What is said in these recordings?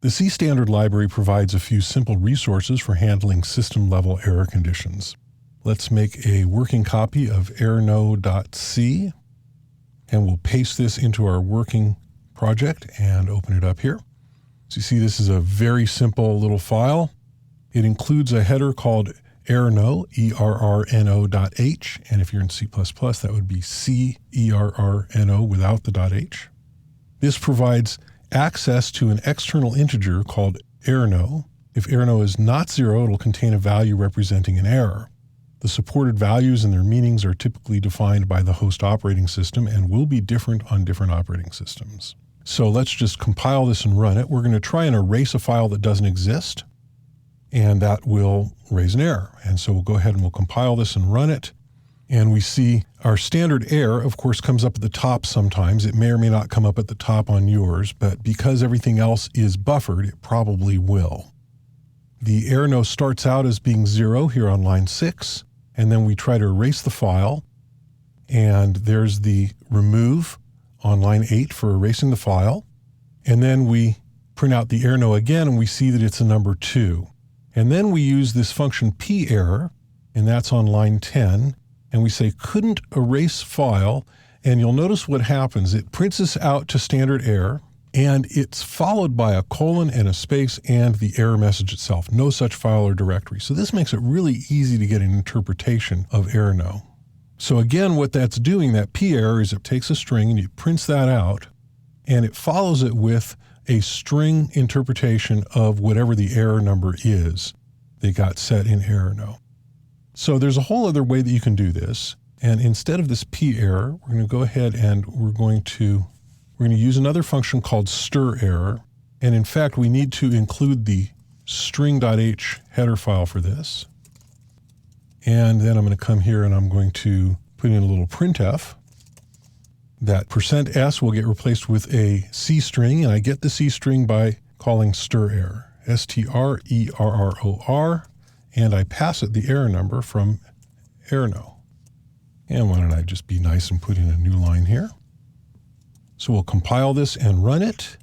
The C standard library provides a few simple resources for handling system-level error conditions. Let's make a working copy of errno.c, and we'll paste this into our working project and open it up here. So you see this is a very simple little file. It includes a header called errno, E-R-R-N-O.h, and if you're in C++, that would be C-E-R-R-N-O without the .h. This provides access to an external integer called errno. If errno is not 0, it'll contain a value representing an error. The supported values and their meanings are typically defined by the host operating system and will be different on different operating systems. So let's just compile this and run it. We're going to try and erase a file that doesn't exist, and that will raise an error. And so we'll go ahead and we'll compile this and run it. And we see our standard error, of course, comes up at the top sometimes. It may or may not come up at the top on yours, but because everything else is buffered, it probably will. The errno starts out as being 0 here on line 6, and then we try to erase the file. And there's the remove on line 8 for erasing the file. And then we print out the errno again, and we see that it's a number 2. And then we use this function perr, and that's on line 10. And we say couldn't erase file, and you'll notice what happens. It prints this out to standard error, and it's followed by a colon and a space and the error message itself. No such file or directory. So this makes it really easy to get an interpretation of errno. So again, what that's doing, that perr, is it takes a string and it prints that out, and it follows it with a string interpretation of whatever the error number is that got set in errno. So there's a whole other way that you can do this. And instead of this perr, we're going to go ahead and we're going to use another function called stirrerror. And in fact, we need to include the string.h header file for this. And then I'm going to come here and I'm going to put in a little printf. That %s will get replaced with a C string, and I get the C string by calling stirrerror, S-T-R-E-R-R-O-R. And I pass it the error number from errno. And why don't I just be nice and put in a new line here. So we'll compile this and run it.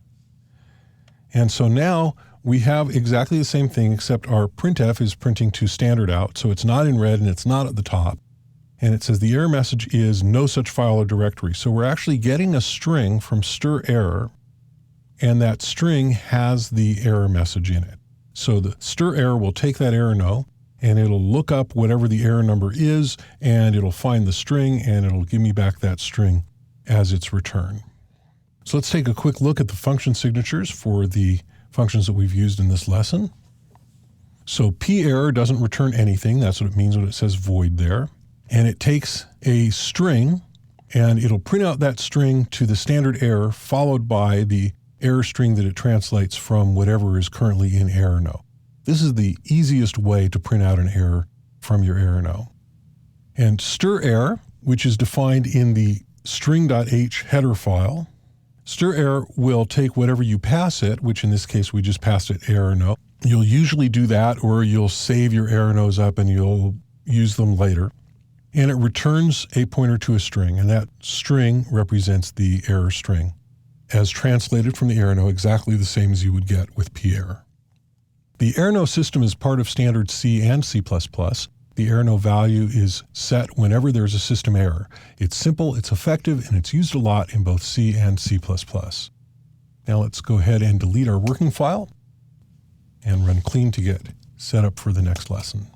And so now we have exactly the same thing, except our printf is printing to standard out. So it's not in red and it's not at the top. And it says the error message is no such file or directory. So we're actually getting a string from stirrerror, and that string has the error message in it. So the stirrerror will take that errno, and it'll look up whatever the error number is, and it'll find the string, and it'll give me back that string as its return. So let's take a quick look at the function signatures for the functions that we've used in this lesson. So perr doesn't return anything. That's what it means when it says void there. And it takes a string, and it'll print out that string to the standard error, followed by the error string that it translates from whatever is currently in errno. This is the easiest way to print out an error from your errno. And stirrerror, which is defined in the string.h header file, stirrerror will take whatever you pass it, which in this case we just passed it errno. You'll usually do that, or you'll save your errnos up and you'll use them later. And it returns a pointer to a string, and that string represents the error string, as translated from the errno, exactly the same as you would get with perr. The errno system is part of standard C and C++. The errno value is set whenever there's a system error. It's simple, it's effective, and it's used a lot in both C and C++. Now let's go ahead and delete our working file and run clean to get set up for the next lesson.